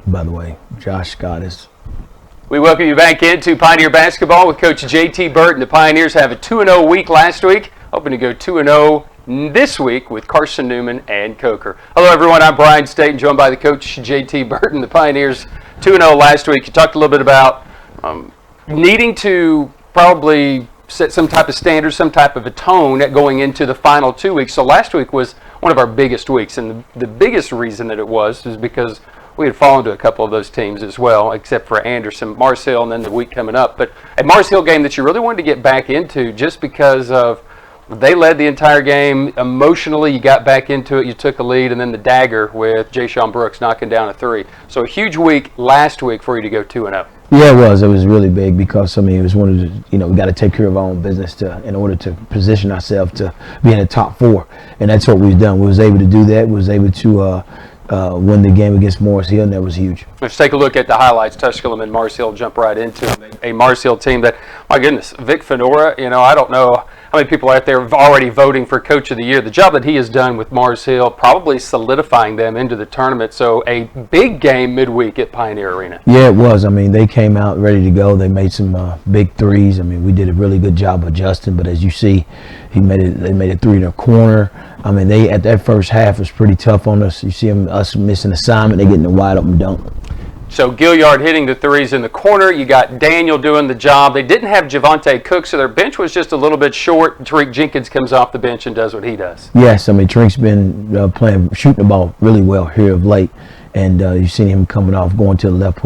by the way. Josh Scott is. We welcome you back into Pioneer Basketball with Coach J.T. Burton. The Pioneers have a 2-0 week last week, hoping to go 2-0 this week with Carson Newman and Coker. Hello, everyone. I'm Brian Staten, joined by the Coach J.T. Burton. The Pioneers 2-0 last week. You talked a little bit about needing to probably set some type of standard, some type of a tone going into the final 2 weeks. So last week was one of our biggest weeks, and the biggest reason that it was because we had fallen to a couple of those teams as well, except for Anderson, Mars Hill, and then the week coming up. But a Mars Hill game that you really wanted to get back into just because of they led the entire game. Emotionally, you got back into it, you took a lead, and then the dagger with Jayshon Brooks knocking down a three. So a huge week last week for you to go 2-0. Yeah, it was. It was really big because, it was one of the, we got to take care of our own business in order to position ourselves to be in the top four. And that's what we've done. We was able to do that. We was able to win the game against Mars Hill, and that was huge. Let's take a look at the highlights. Tusculum and Mars Hill jump right into them. A Mars Hill team that, my goodness, Vic Fenora, I don't know how many people out there are already voting for Coach of the Year. The job that he has done with Mars Hill, probably solidifying them into the tournament. So a big game midweek at Pioneer Arena. Yeah, it was. They came out ready to go. They made some big threes. We did a really good job adjusting, but as you see, they made a three in the corner. They at that first half was pretty tough on us. You see us missing assignment. They getting a wide open dunk. So Gilliard hitting the threes in the corner. You got Daniel doing the job. They didn't have Javante Cook, so their bench was just a little bit short. Tariq Jenkins comes off the bench and does what he does. Yes, Tariq's been shooting the ball really well here of late, and you've seen him coming off, going to the left,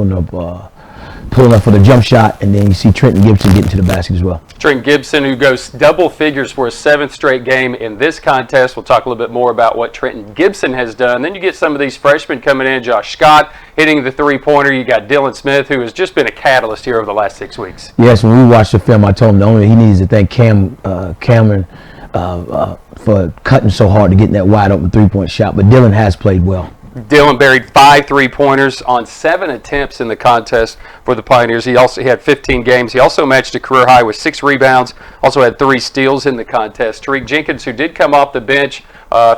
pulling up for the jump shot, and then you see Trenton Gibson getting to the basket as well. Trenton Gibson, who goes double figures for a seventh straight game in this contest. We'll talk a little bit more about what Trenton Gibson has done. Then you get some of these freshmen coming in. Josh Scott hitting the three-pointer. You got Dylan Smith, who has just been a catalyst here over the last 6 weeks. Yes, when we watched the film, I told him the only he needs to thank Cameron for cutting so hard to get that wide open three-point shot. But Dylan has played well. Dylan buried 5 3-pointers on 7 attempts in the contest for the Pioneers. He had 15 games. He also matched a career high with 6 rebounds. Also had 3 steals in the contest. Tariq Jenkins, who did come off the bench,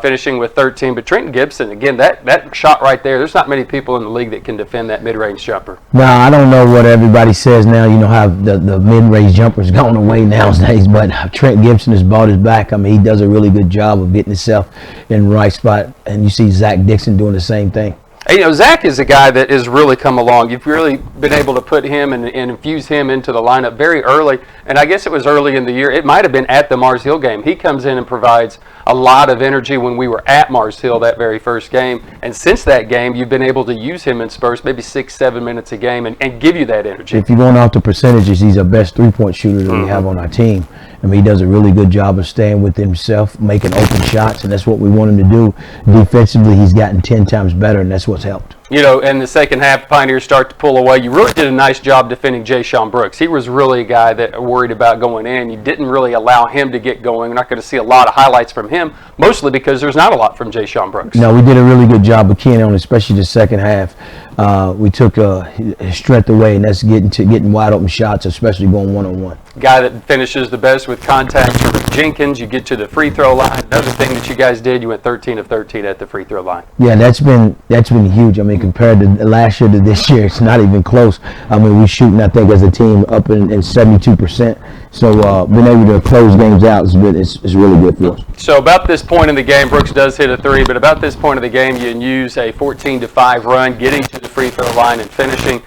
finishing with 13. But Trenton Gibson, again, that shot right there, there's not many people in the league that can defend that mid-range jumper. Now, I don't know what everybody says now. You know how the mid-range jumper's gone away nowadays. But Trenton Gibson has brought his back. He does a really good job of getting himself in the right spot. And you see Zach Dixon doing the same thing. Hey, Zach is a guy that has really come along. You've really been able to put him and infuse him into the lineup very early. And I guess it was early in the year. It might have been at the Mars Hill game. He comes in and provides a lot of energy when we were at Mars Hill that very first game. And since that game, you've been able to use him in spurts, maybe 6-7 minutes a game, and give you that energy. If you're going off the percentages, he's our best three-point shooter that we have on our team. He does a really good job of staying with himself, making open shots, and that's what we want him to do. Defensively, he's gotten 10 times better, and that's what's helped. In the second half, Pioneers start to pull away. You really did a nice job defending Jayshon Brooks. He was really a guy that worried about going in. You didn't really allow him to get going. We're not going to see a lot of highlights from him, mostly because there's not a lot from Jayshon Brooks. No, we did a really good job of keying on, especially the second half. We took his strength away, and that's getting wide open shots, especially going one-on-one. Guy that finishes the best with contact, Tariq Jenkins. You get to the free throw line. Another thing that you guys did, you went 13 of 13 at the free throw line. Yeah, that's been huge. Compared to last year to this year, it's not even close. We're shooting, I think, as a team up in 72%. So being able to close games out is really good for us. So about this point in the game, Brooks does hit a three, but about this point in the game, you use a 14-5 run, getting to the free throw line and finishing.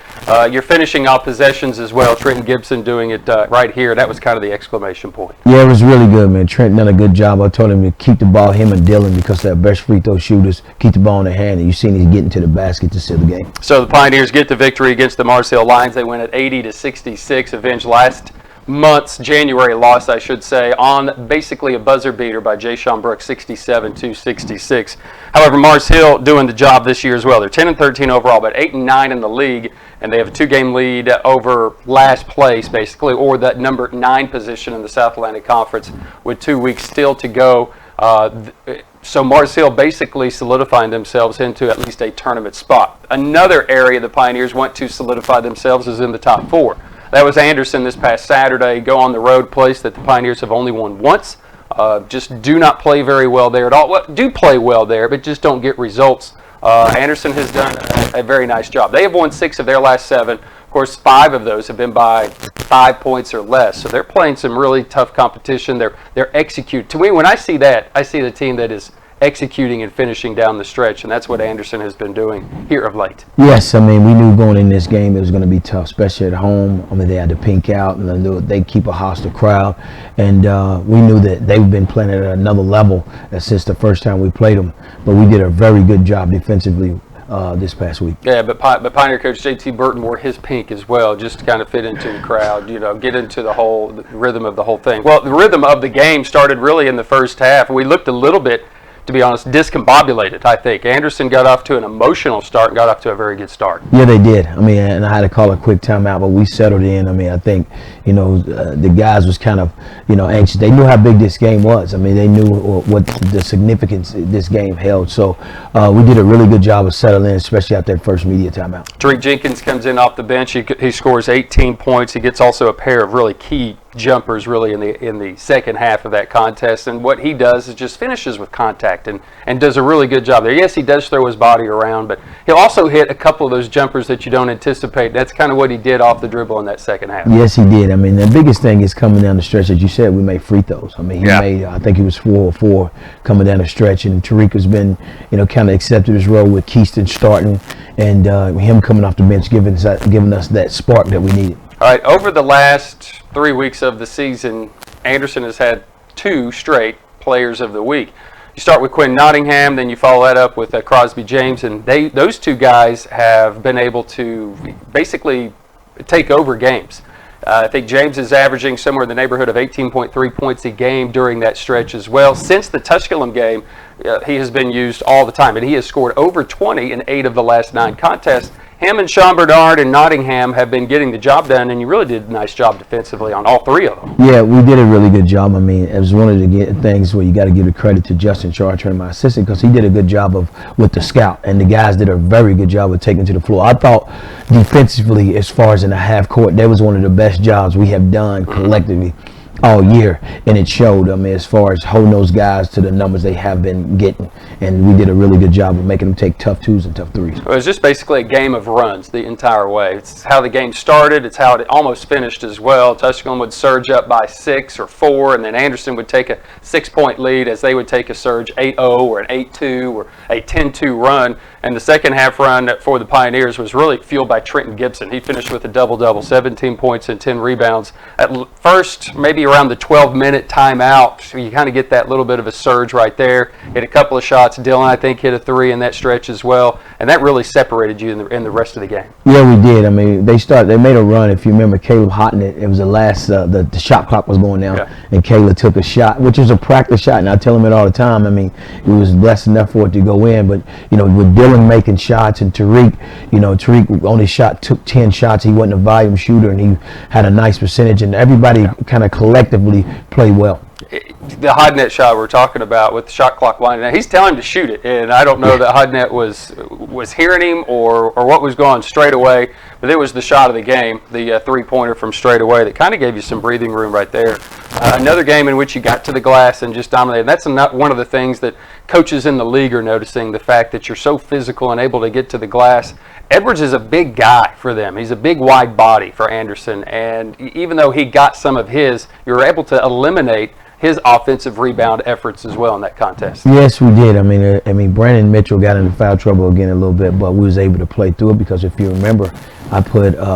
You're finishing off possessions as well. Trenton Gibson doing it right here. That was kind of the exclamation point. Yeah, it was really good, man. Trenton done a good job. I told him to keep the ball, him and Dylan, because they're best free throw shooters. Keep the ball in their hand, and you've seen he's getting to the basket to seal the game. So the Pioneers get the victory against the Mars Hill Lions. They win at 80-66, avenge last month's January loss, I should say, on basically a buzzer beater by Jayshon Brooks, 67-66. However, Mars Hill doing the job this year as well. They're 10-13 overall, but 8-9 in the league, and they have a 2-game lead over last place, basically, or that number 9 position in the South Atlantic Conference with 2 weeks still to go. So Mars Hill basically solidifying themselves into at least a tournament spot. Another area the Pioneers want to solidify themselves is in the top 4. That was Anderson this past Saturday. Go on the road, place that the Pioneers have only won once. Just do not play very well there at all. Well, do play well there, but just don't get results Anderson has done a very nice job. They have won 6 of their last 7. Of course, 5 of those have been by 5 points or less. So they're playing some really tough competition. They're executing. To me, when I see that, I see the team that is executing and finishing down the stretch, and that's what Anderson has been doing here of late. Yes, I mean, we knew going in this game it was going to be tough, especially at home. I mean, they had to pink out, and they keep a hostile crowd, and we knew that they've been playing at another level since the first time we played them. But we did a very good job defensively this past week. Yeah, but Pioneer coach JT Burton wore his pink as well, just to kind of fit into the crowd, get into the rhythm of the whole thing. Well, the rhythm of the game started really in the first half. We looked a little bit, to be honest, discombobulated, I think. Anderson got off to an emotional start and got off to a very good start. Yeah, they did. I mean, and I had to call a quick timeout, but we settled in. I mean, I think, the guys was kind of, anxious. They knew how big this game was. I mean, they knew what the significance this game held. So we did a really good job of settling in, especially after that first media timeout. Tariq Jenkins comes in off the bench. He scores 18 points. He gets also a pair of really key jumpers really in the second half of that contest, and what he does is just finishes with contact and does a really good job there. Yes, he does throw his body around, but he'll also hit a couple of those jumpers that you don't anticipate. That's kind of what he did off the dribble in that second half. Yes, he did. I mean, the biggest thing is coming down the stretch. As you said, we made free throws. I mean, he made, I think he was 4 or 4 coming down the stretch, and Tariq has been, kind of accepted his role with Keaston starting, and him coming off the bench giving us that spark that we needed. All right, over the last 3 weeks of the season, Anderson has had 2 straight Players of the Week. You start with Quinn Nottingham, then you follow that up with Crosby James, and those 2 guys have been able to basically take over games. I think James is averaging somewhere in the neighborhood of 18.3 points a game during that stretch as well. Since the Tusculum game, he has been used all the time, and he has scored over 20 in 8 of the last 9 contests. Him and Sean Bernard and Nottingham have been getting the job done, and you really did a nice job defensively on all 3 of them. Yeah, we did a really good job. I mean, it was one of the things where you got to give the credit to Justin Chartrand, my assistant, because he did a good job with the scout, and the guys did a very good job of taking to the floor. I thought defensively, as far as in the half court, that was one of the best jobs we have done collectively all year, and it showed. I mean, as far as holding those guys to the numbers they have been getting, and we did a really good job of making them take tough 2s and tough 3s. It was just basically a game of runs the entire way. It's how the game started. It's how it almost finished as well. Tusculum would surge up by 6 or 4, and then Anderson would take a 6-point lead as they would take a surge 8-0 or an 8-2 or a 10-2 run. And the second half run for the Pioneers was really fueled by Trenton Gibson. He finished with a double-double, 17 points and 10 rebounds. At first, maybe around the 12-minute timeout, you kind of get that little bit of a surge right there. Hit a couple of shots. Dylan, I think, hit a 3 in that stretch as well, and that really separated you in the rest of the game. Yeah, we did. I mean, they made a run. If you remember, Caleb Hotnet, it was the last, the shot clock was going down, and Caleb took a shot, which was a practice shot, and I tell him it all the time. I mean, it was less enough for it to go in, but, with Dylan making shots and Tariq, Tariq only took 10 shots. He wasn't a volume shooter, and he had a nice percentage, and everybody kind of collectively played well. The Hodnet shot we're talking about with the shot clock winding down, he's telling him to shoot it, and I don't know that Hodnet was hearing him or what was going straight away, but it was the shot of the game, the 3-pointer from straight away that kind of gave you some breathing room right there. Another game in which you got to the glass and just dominated. That's one of the things that coaches in the league are noticing, the fact that you're so physical and able to get to the glass. Edwards is a big guy for them. He's a big, wide body for Anderson, and even though he got some of his, you were able to eliminate his offensive rebound efforts as well in that contest. Yes, we did. I mean, Brandon Mitchell got into foul trouble again a little bit, but we was able to play through it because if you remember,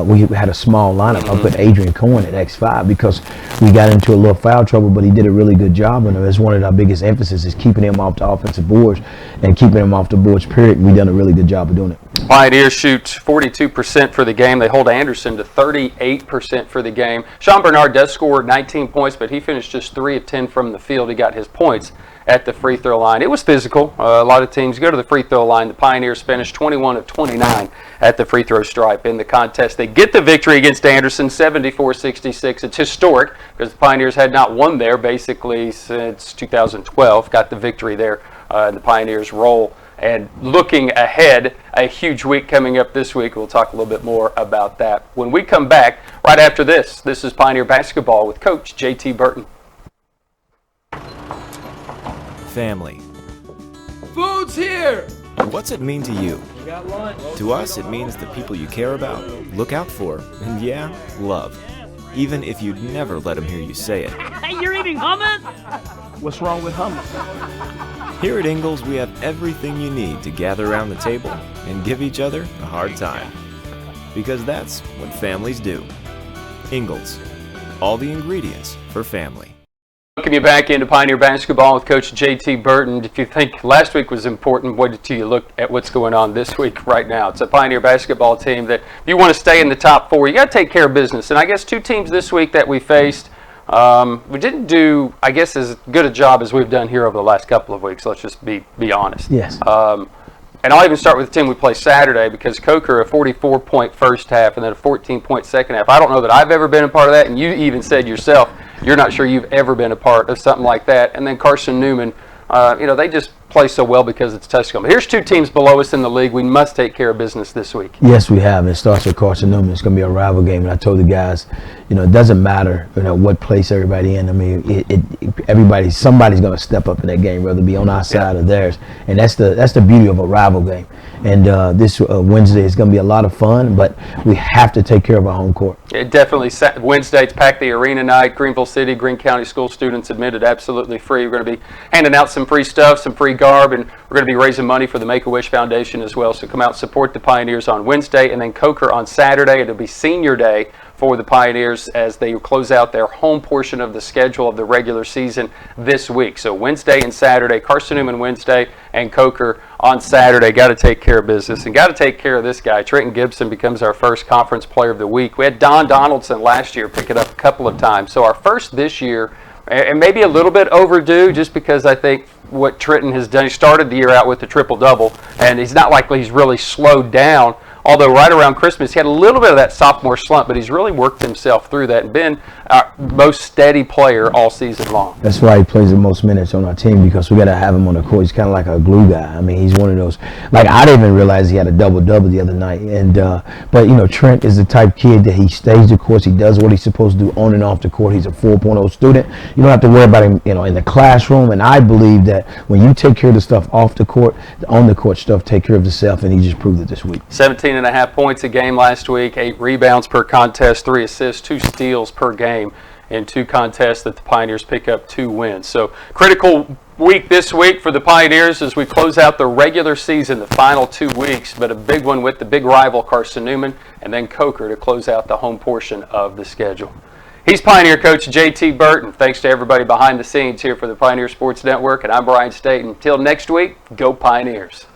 we had a small lineup. I put Adrian Cohen at X5 because we got into a little foul trouble, but he did a really good job, and that's one of our biggest emphasis is keeping him off the offensive boards and keeping him off the boards, period. We done a really good job of doing it. Pioneers shoot 42% for the game. They hold Anderson to 38% for the game. Sean Bernard does score 19 points, but he finished just 3 of 10 from the field. He got his points at the free throw line. It was physical. A lot of teams go to the free throw line. The Pioneers finished 21 of 29 at the free throw stripe in the contest. They get the victory against Anderson, 74-66. It's historic because the Pioneers had not won there basically since 2012. Got the victory there, and the Pioneers roll. And looking ahead, a huge week coming up this week. We'll talk a little bit more about that when we come back right after this. This is Pioneer Basketball with Coach JT Burton. Family. Food's here! What's it mean to you? To us, it means the people you care about, look out for, and yeah, love. Even if you'd never let them hear you say it. Hey, you're eating hummus? What's wrong with hummus? Here at Ingalls, we have everything you need to gather around the table and give each other a hard time. Because that's what families do. Ingalls, all the ingredients for family. Welcome you back into Pioneer Basketball with Coach JT Burton. If you think last week was important, wait till you look at what's going on this week right now. It's a Pioneer basketball team that if you want to stay in the top four, you got to take care of business. And I guess two teams this week that we faced, we didn't do, I guess, as good a job as we've done here over the last couple of weeks. Let's just be honest. Yes. And I'll even start with the team we play Saturday because Coker, a 44-point first half and then a 14-point second half. I don't know that I've ever been a part of that, and you even said yourself you're not sure you've ever been a part of something like that. And then Carson Newman, they just play so well because it's Tusculum. But here's two teams below us in the league. We must take care of business this week. Yes, we have. It starts with Carson Newman. It's going to be a rival game. And I told the guys, it doesn't matter, what place everybody in. I mean, somebody's going to step up in that game, whether it be on our side or theirs. And that's the beauty of a rival game. And this Wednesday is going to be a lot of fun, but we have to take care of our home court. It definitely. Wednesday, it's Pack the Arena night. Greenville City, Greene County school students admitted absolutely free. We're going to be handing out some free stuff, some free garb, and we're going to be raising money for the Make-A-Wish Foundation as well. So come out and support the Pioneers on Wednesday, and then Coker on Saturday. It'll be senior day for the Pioneers as they close out their home portion of the schedule of the regular season this week. So Wednesday and Saturday, Carson Newman Wednesday and Coker on Saturday. Got to take care of business and got to take care of this guy. Trenton Gibson becomes our first conference player of the week. We had Don Donaldson last year pick it up a couple of times. So our first this year, and maybe a little bit overdue just because I think what Trenton has done, he started the year out with a triple-double, and he's not like he's really slowed down. Although right around Christmas, he had a little bit of that sophomore slump, but he's really worked himself through that and been our most steady player all season long. That's why he plays the most minutes on our team because we got to have him on the court. He's kind of like a glue guy. I mean, he's one of those. Like, I didn't even realize he had a double-double the other night. And but Trent is the type kid that he stays the course. He does what he's supposed to do on and off the court. He's a 4.0 student. You don't have to worry about him, in the classroom. And I believe that when you take care of the stuff off the court, the on the court stuff take care of itself. And he just proved it this week. 17.5 points a game last week, 8 rebounds per contest, 3 assists, 2 steals per game in 2 contests that the Pioneers pick up 2 wins. So critical week this week for the Pioneers as we close out the regular season, the final 2 weeks, but a big one with the big rival Carson Newman and then Coker to close out the home portion of the schedule. He's Pioneer coach JT Burton. Thanks to everybody behind the scenes here for the Pioneer Sports Network, and I'm Brian Staten. Until next week, go Pioneers.